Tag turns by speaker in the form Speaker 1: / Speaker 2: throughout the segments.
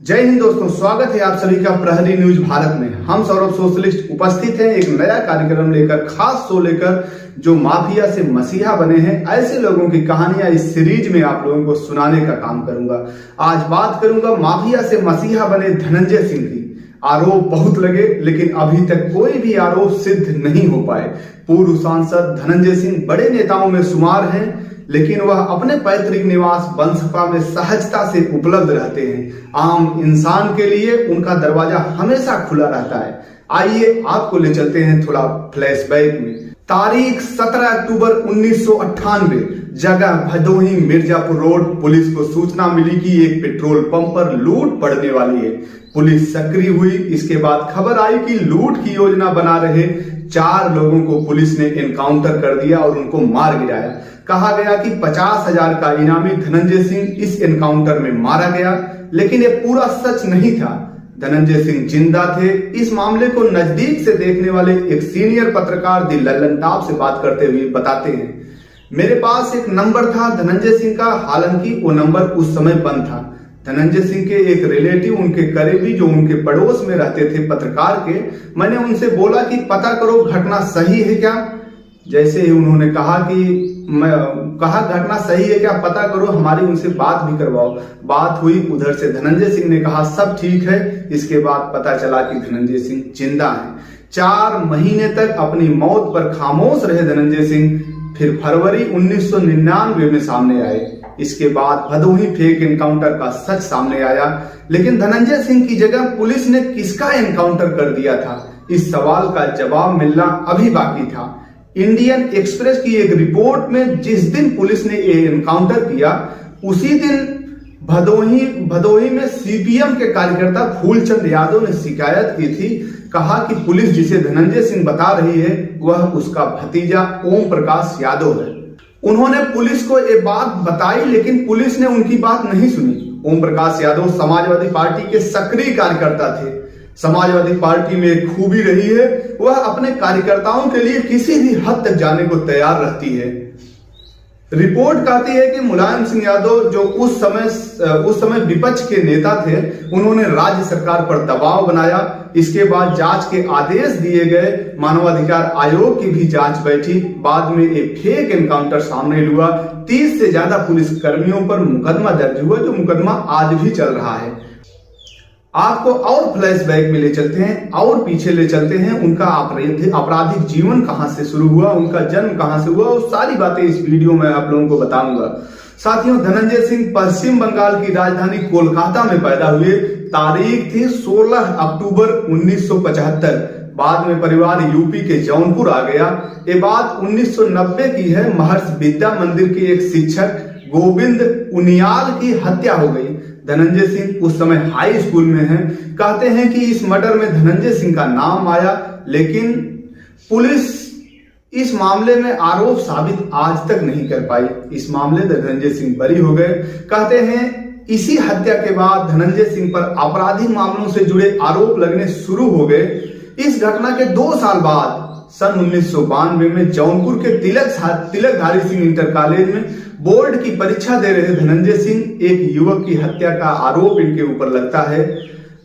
Speaker 1: जय हिंद दोस्तों, स्वागत है आप सभी का प्रहरी न्यूज भारत में। हम सौरभ सोशलिस्ट उपस्थित हैं एक नया कार्यक्रम लेकर, खास शो लेकर, जो माफिया से मसीहा बने हैं। ऐसे लोगों की कहानियां इस सीरीज में आप लोगों को सुनाने का काम करूंगा। आज बात करूंगा माफिया से मसीहा बने धनंजय सिंह की। आरोप बहुत लगे लेकिन अभी तक कोई भी आरोप सिद्ध नहीं हो पाए। पूर्व सांसद धनंजय सिंह बड़े नेताओं में शुमार हैं, लेकिन वह अपने पैतृक निवास बंसपा में सहजता से उपलब्ध रहते हैं। आम इंसान के लिए उनका दरवाजा हमेशा खुला रहता है। आइए आपको ले चलते हैं थोड़ा फ्लैशबैक में। तारीख 17 अक्टूबर 1998, जगह भदोही मिर्जापुर रोड। पुलिस को सूचना मिली कि एक पेट्रोल पंप पर लूट पड़ने वाली है। पुलिस सक्रिय हुई। इसके बाद खबर आई कि लूट की योजना बना रहे 4 लोगों को पुलिस ने एनकाउंटर कर दिया और उनको मार गिराया। कहा गया कि 50,000 का इनामी धनंजय सिंह इस एनकाउंटर में मारा गया, लेकिन यह पूरा सच नहीं था। धनंजय सिंह जिंदा थे। इस मामले को नजदीक से देखने वाले एक सीनियर पत्रकार दी लल्लन टॉप से बात करते हुए बताते हैं, मेरे पास एक नंबर था धनंजय सिंह का, हालांकि वो नंबर उस समय बंद था। धनंजय सिंह के एक रिलेटिव, उनके करीबी जो उनके पड़ोस में रहते थे पत्रकार के, मैंने उनसे बोला कि पता करो घटना सही है क्या। जैसे ही उन्होंने कहा घटना सही है क्या, पता करो, हमारी उनसे बात भी करवाओ। बात हुई। उधर से धनंजय सिंह ने कहा सब ठीक है। इसके बाद पता चला कि धनंजय सिंह जिंदा हैं। 4 महीने तक अपनी मौत पर खामोश रहे धनंजय सिंह। फिर फरवरी 1999 में सामने आए। इसके बाद भदोही फेक एनकाउंटर का सच सामने आया। लेकिन धनंजय सिंह की जगह पुलिस ने किसका एनकाउंटर कर दिया था, इस सवाल का जवाब मिलना अभी बाकी था। इंडियन एक्सप्रेस की एक रिपोर्ट में जिस दिन पुलिस ने ये एनकाउंटर किया, उसी दिन भदोही में सीपीएम के कार्यकर्ता फूलचंद यादव ने शिकायत की थी। कहा कि पुलिस जिसे धनंजय सिंह बता रही है वह उसका भतीजा ओम प्रकाश यादव है। उन्होंने पुलिस को ये बात बताई, लेकिन पुलिस ने उनकी बात नहीं सुनी। ओम प्रकाश यादव समाजवादी पार्टी के सक्रिय कार्यकर्ता थे। समाजवादी पार्टी में एक खूबी रही है, वह अपने कार्यकर्ताओं के लिए किसी भी हद तक जाने को तैयार रहती है। रिपोर्ट कहती है कि मुलायम सिंह यादव, जो उस समय विपक्ष के नेता थे, उन्होंने राज्य सरकार पर दबाव बनाया। इसके बाद जांच के आदेश दिए गए। मानवाधिकार आयोग की भी जांच बैठी। बाद में एक फेक एनकाउंटर सामने हुआ। 30 से ज्यादा पुलिस कर्मियों पर मुकदमा दर्ज हुआ, जो मुकदमा आज भी चल रहा है। आपको और फ्लैशबैक में ले चलते हैं और पीछे ले चलते हैं। उनका आपराधिक जीवन कहां से शुरू हुआ, उनका जन्म कहां से हुआ, वो सारी बातें इस वीडियो में आप लोगों को बताऊंगा। साथियों, धनंजय सिंह पश्चिम बंगाल की राजधानी कोलकाता में पैदा हुए। तारीख थी 16 अक्टूबर 1975। बाद में परिवार यूपी के जौनपुर आ गया। ये बात 1990 की है। महर्षि विद्या मंदिर के एक शिक्षक गोविंद उनियाल की हत्या हो गई। धनंजय सिंह उस समय हाई स्कूल में हैं। कहते हैं कि इस मर्डर में धनंजय सिंह का नाम आया, लेकिन पुलिस इस मामले में आरोप साबित आज तक नहीं कर पाई। इस मामले में धनंजय सिंह बरी हो गए। कहते हैं इसी हत्या के बाद धनंजय सिंह पर आपराधिक मामलों से जुड़े आरोप लगने शुरू हो गए। इस घटना के 2 साल बाद सन 1992 में जौनपुर के तिलकधारी सिंह इंटर कॉलेज में बोर्ड की परीक्षा दे रहे धनंजय सिंह, एक युवक की हत्या का आरोप इनके ऊपर लगता है।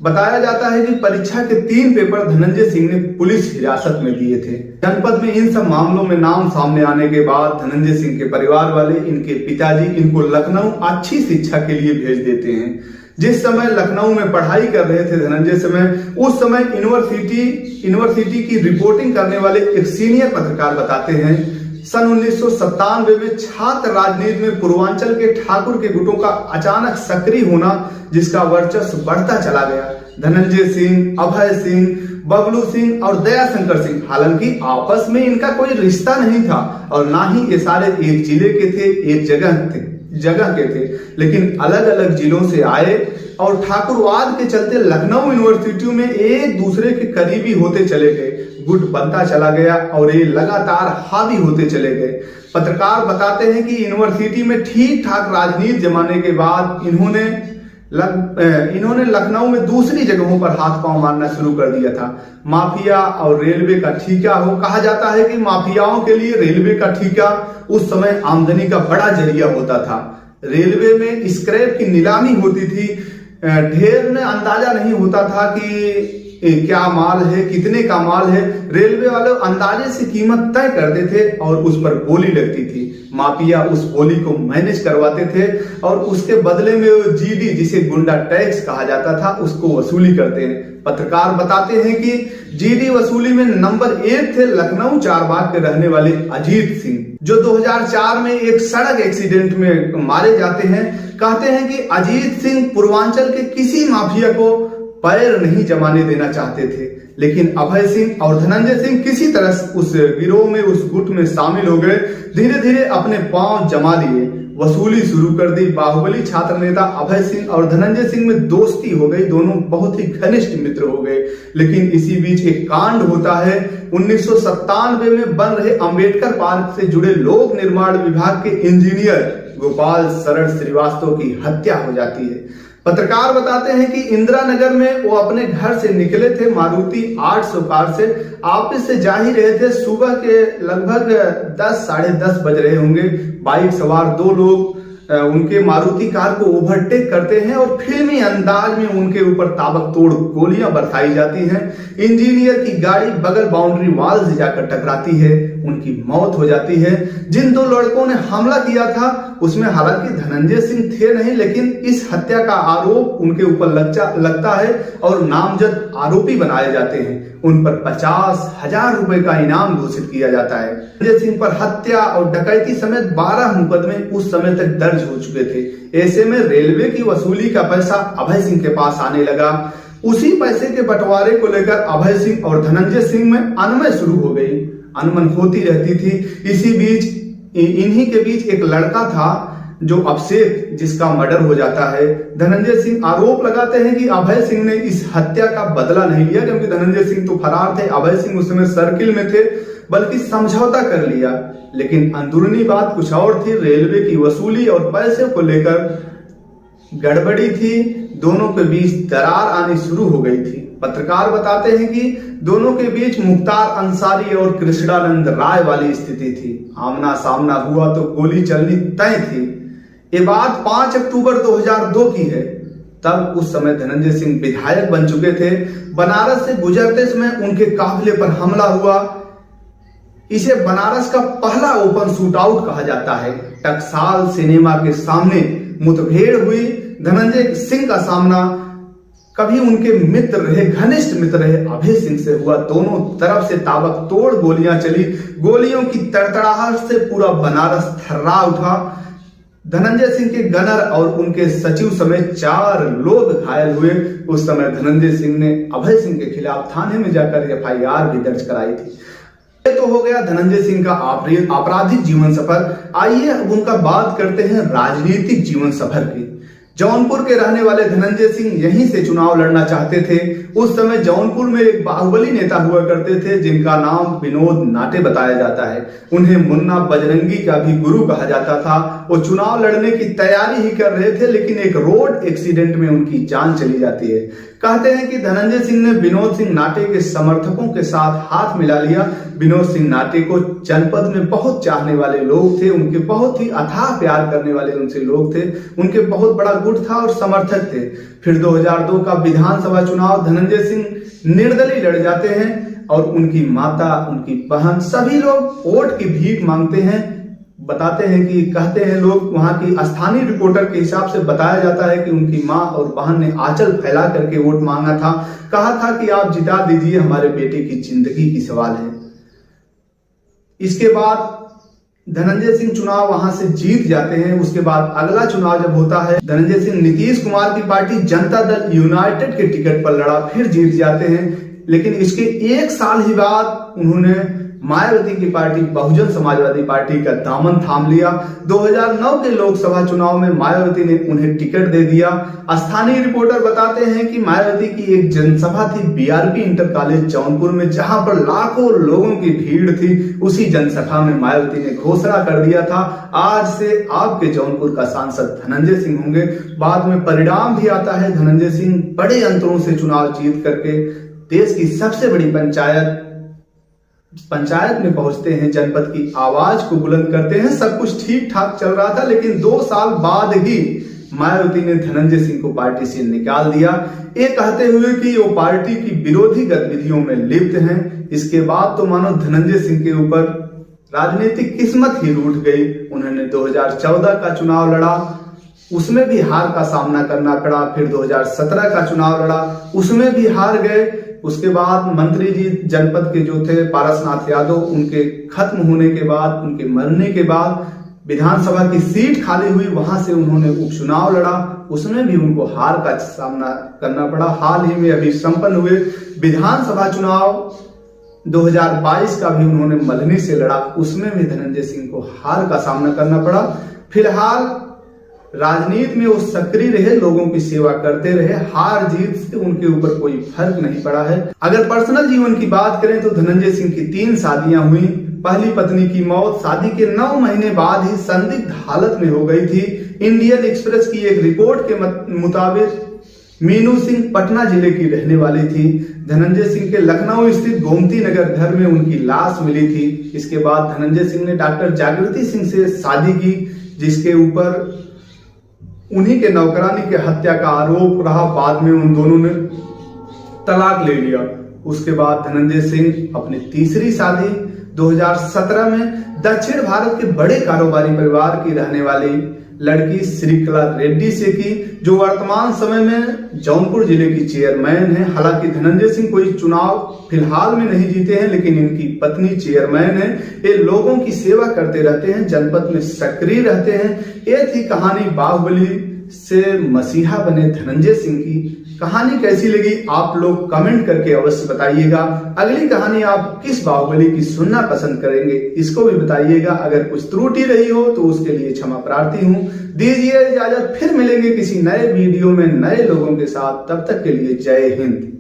Speaker 1: बताया जाता है कि परीक्षा के 3 पेपर धनंजय सिंह ने पुलिस हिरासत में दिए थे। जनपद में इन सब मामलों में नाम सामने आने के बाद धनंजय सिंह के परिवार वाले, इनके पिताजी, इनको लखनऊ अच्छी शिक्षा के लिए भेज देते हैं। जिस समय लखनऊ में पढ़ाई कर रहे थे धनंजय, उस समय यूनिवर्सिटी की रिपोर्टिंग करने वाले एक सीनियर पत्रकार बताते हैं, सन 1997 में छात्र राजनीति में पूर्वांचल के ठाकुर के गुटों का अचानक सक्रिय होना, जिसका वर्चस्व बढ़ता चला गया। धनंजय सिंह, अभय सिंह, बबलू सिंह और दयाशंकर सिंह, हालांकि आपस में इनका कोई रिश्ता नहीं था और ना ही ये सारे एक जिले के थे, एक जगह के थे, लेकिन अलग अलग जिलों से आए और ठाकुरवाद के चलते लखनऊ यूनिवर्सिटी में एक दूसरे के करीबी होते चले गए। गुट बनता चला गया और ये लगातार हावी होते चले गए। पत्रकार बताते हैं कि यूनिवर्सिटी में ठीक ठाक राजनीति जमाने के बाद इन्होंने लखनऊ में दूसरी जगहों पर हाथ पांव मारना शुरू कर दिया था। माफिया और रेलवे का ठेका हो। कहा जाता है कि माफियाओं के लिए रेलवे का ठेका उस समय आमदनी का बड़ा जरिया होता था। रेलवे में स्क्रैप की नीलामी होती थी। ढेर में अंदाजा नहीं होता था कि क्या माल है, कितने का माल है। रेलवे वाले अंदाजे से कीमत तय करते थे और उस पर बोली लगती थी। माफिया उस बोली को मैनेज करवाते थे और उसके बदले में वो जीडी, जिसे गुंडा टैक्स कहा जाता था, उसको वसूली करते हैं। पत्रकार बताते हैं कि जीडी वसूली में नंबर 1 थे लखनऊ चारबाग के रहने वाले अजीत सिंह, जो 2004 में एक सड़क एक्सीडेंट में मारे जाते हैं। कहते हैं कि अजीत सिंह पूर्वांचल के किसी माफिया को पैर नहीं जमाने देना चाहते थे, लेकिन अभय सिंह और धनंजय सिंह किसी तरह उस गिरोह में, उस गुट में शामिल हो गए। धीरे धीरे अपने पांव जमा लिए, वसूली शुरू कर दी। बाहुबली छात्र नेता अभय सिंह और धनंजय सिंह में दोस्ती हो गई, दोनों बहुत ही घनिष्ठ मित्र हो गए। लेकिन इसी बीच एक कांड होता है। 1997 में बन रहे अंबेडकर पार्क से जुड़े लोक निर्माण विभाग के इंजीनियर गोपाल शरण श्रीवास्तव की हत्या हो जाती है। पत्रकार बताते हैं कि इंदिरा नगर में वो अपने घर से निकले थे मारुति 800 कार से, ऑफिस से जा ही रहे थे। सुबह के लगभग 10 साढ़े 10 बज रहे होंगे। बाइक सवार 2 लोग उनके मारुति कार को ओवरटेक करते हैं और फिल्मी अंदाज में उनके ऊपर ताबड़तोड़ गोलियां बरसाई जाती हैं। इंजीनियर की गाड़ी बगल बाउंड्री वॉल से जाकर टकराती है, उनकी मौत हो जाती है। जिन 2 लड़कों ने हमला किया था उसमें हालांकि धनंजय सिंह थे नहीं, लेकिन इस हत्या का आरोप उनके ऊपर लगता है और नामजद आरोपी बनाए जाते हैं। उन पर 50,000 रुपए का इनाम घोषित किया जाता है। धनंजय सिंह पर हत्या और डकैती समेत 12 मुकदमे उस समय तक दर्ज हो चुके थे। ऐसे में रेलवे की वसूली का पैसा अभय सिंह के पास आने लगा। उसी पैसे के बंटवारे को लेकर अभय सिंह और धनंजय सिंह में अनबन शुरू हो गई, अनबन होती रहती थी। इसी बीच इन्हीं के बीच एक लड़का था जो अभिषेक, जिसका मर्डर हो जाता है। धनंजय सिंह आरोप लगाते हैं कि अभय सिंह ने इस हत्या का बदला नहीं लिया, क्योंकि धनंजय सिंह तो फरार थे, अभय सिंह उस समय सर्किल में थे, बल्कि समझौता कर लिया। लेकिन अंदरूनी बात कुछ और थी। रेलवे की वसूली और पैसे को लेकर गड़बड़ी थी, दोनों के बीच दरार आनी शुरू हो गई थी। पत्रकार बताते हैं कि दोनों के बीच मुख्तार अंसारी और कृष्णानंद राय वाली स्थिति थी। आमना सामना हुआ तो गोली चलनी तय थी। ये बात 5 अक्टूबर 2002 की है। तब उस समय धनंजय सिंह विधायक बन चुके थे। बनारस से गुजरते समय उनके काफिले पर हमला हुआ। इसे बनारस का पहला ओपन शूटआउट कहा जाता है। टकसाल सिनेमा के सामने मुठभेड़ हुई। धनंजय सिंह का सामना कभी उनके मित्र रहे, घनिष्ठ मित्र रहे अभय सिंह से हुआ। दोनों तरफ से ताबड़तोड़ गोलियां चली। गोलियों की तड़तड़ाहट से पूरा बनारस थर्रा उठा। धनंजय सिंह के गनर और उनके सचिव समेत 4 लोग घायल हुए। उस समय धनंजय सिंह ने अभय सिंह के खिलाफ थाने में जाकर FIR भी दर्ज कराई थी। ये तो हो गया धनंजय सिंह का आपराधिक जीवन सफर। आइए अब उनका बात करते हैं राजनीतिक जीवन सफर की। जौनपुर के रहने वाले धनंजय सिंह यहीं से चुनाव लड़ना चाहते थे। उस समय जौनपुर में एक बाहुबली नेता हुआ करते थे जिनका नाम विनोद नाटे बताया जाता है। उन्हें मुन्ना बजरंगी का भी गुरु कहा जाता था। वो चुनाव लड़ने की तैयारी ही कर रहे थे, लेकिन एक रोड एक्सीडेंट में उनकी जान चली जाती है। कहते हैं कि धनंजय सिंह ने विनोद सिंह नाटे के समर्थकों के साथ हाथ मिला लिया। विनोद सिंह नाटे को जनपद में बहुत चाहने वाले लोग थे, उनके बहुत ही अथाह प्यार करने वाले उनसे लोग थे, उनके बहुत बड़ा गुट था और समर्थक थे। फिर 2002 का विधानसभा चुनाव धनंजय सिंह निर्दलीय लड़ जाते हैं और उनकी माता, उनकी बहन, सभी लोग वोट की भीख मांगते हैं। बताते हैं कि कहते हैं लोग, वहां की स्थानीय रिपोर्टर के हिसाब से बताया जाता है कि उनकी माँ और बहन ने आंचल फैला करके वोट मांगा था। कहा था कि आप जिता दीजिए, हमारे बेटे की जिंदगी की सवाल है। इसके बाद धनंजय सिंह चुनाव वहां से जीत जाते हैं। उसके बाद अगला चुनाव जब होता है, धनंजय सिंह नीतीश कुमार की पार्टी जनता दल यूनाइटेड के टिकट पर लड़ा, फिर जीत जाते हैं। लेकिन इसके 1 साल ही बाद उन्होंने मायावती की पार्टी बहुजन समाजवादी पार्टी का दामन थाम लिया। 2009 के लोकसभा चुनाव में मायावती ने उन्हें टिकट दे दिया। स्थानीय रिपोर्टर बताते हैं कि मायावती की एक जनसभा थी BRP इंटर कॉलेज जौनपुर में, जहां पर लाखों लोगों की भीड़ थी। उसी जनसभा में मायावती ने घोषणा कर दिया था, आज से आपके जौनपुर का सांसद धनंजय सिंह होंगे। बाद में परिणाम भी आता है। धनंजय सिंह बड़े अंतरों से चुनाव जीत करके देश की सबसे बड़ी पंचायत में पहुंचते हैं, जनपद की आवाज को बुलंद करते हैं। सब कुछ ठीक ठाक चल रहा था, लेकिन 2 साल बाद ही मायावती ने धनंजय सिंह को पार्टी से निकाल दिया, ये कहते हुए कि वो पार्टी की विरोधी गतिविधियों में लिप्त हैं। इसके बाद तो मानो धनंजय सिंह के ऊपर राजनीतिक किस्मत ही रूठ गई। उन्होंने 2014 का चुनाव लड़ा, उसमें भी हार का सामना करना पड़ा। फिर 2017 का चुनाव लड़ा, उसमें भी हार गए। उसके बाद मंत्री जी जनपद के जो थे पारसनाथ यादव, उनके खत्म होने के बाद, उनके मरने के बाद विधानसभा की सीट खाली हुई, वहां से उन्होंने उपचुनाव लड़ा, उसमें भी उनको हार का सामना करना पड़ा। हाल ही में अभी संपन्न हुए विधानसभा चुनाव 2022 का भी उन्होंने मल्हनी से लड़ा, उसमें भी धनंजय सिंह को हार का सामना करना पड़ा। फिलहाल राजनीति में वो सक्रिय रहे, लोगों की सेवा करते रहे, हार जीत से उनके ऊपर कोई फर्क नहीं पड़ा है। अगर पर्सनल जीवन की बात करें तो धनंजय सिंह की 3 शादियां हुई। पहली पत्नी की मौत शादी के 9 महीने बाद ही संदिग्ध हालत में हो गई थी। इंडियन एक्सप्रेस की एक रिपोर्ट के मुताबिक मीनू सिंह पटना जिले की रहने वाली थी। धनंजय सिंह के लखनऊ स्थित गोमती नगर घर में उनकी लाश मिली थी। इसके बाद धनंजय सिंह ने डॉक्टर जागृति सिंह से शादी की, जिसके ऊपर उन्हीं के नौकरानी के हत्या का आरोप रहा। बाद में उन दोनों ने तलाक ले लिया। उसके बाद धनंजय सिंह अपनी तीसरी शादी 2017 में दक्षिण भारत के बड़े कारोबारी परिवार की रहने वाली लड़की श्रीकला रेड्डी से की, जो वर्तमान समय में जौनपुर जिले की चेयरमैन है। हालांकि धनंजय सिंह कोई चुनाव फिलहाल में नहीं जीते हैं, लेकिन इनकी पत्नी चेयरमैन है। ये लोगों की सेवा करते रहते हैं, जनपद में सक्रिय रहते हैं। ये थी कहानी बाहुबली से मसीहा बने धनंजय सिंह की। कहानी कैसी लगी आप लोग कमेंट करके अवश्य बताइएगा। अगली कहानी आप किस बाहुबली की सुनना पसंद करेंगे, इसको भी बताइएगा। अगर कुछ त्रुटि रही हो तो उसके लिए क्षमा प्रार्थी हूँ। दीजिए इजाजत, फिर मिलेंगे किसी नए वीडियो में नए लोगों के साथ। तब तक के लिए जय हिंद।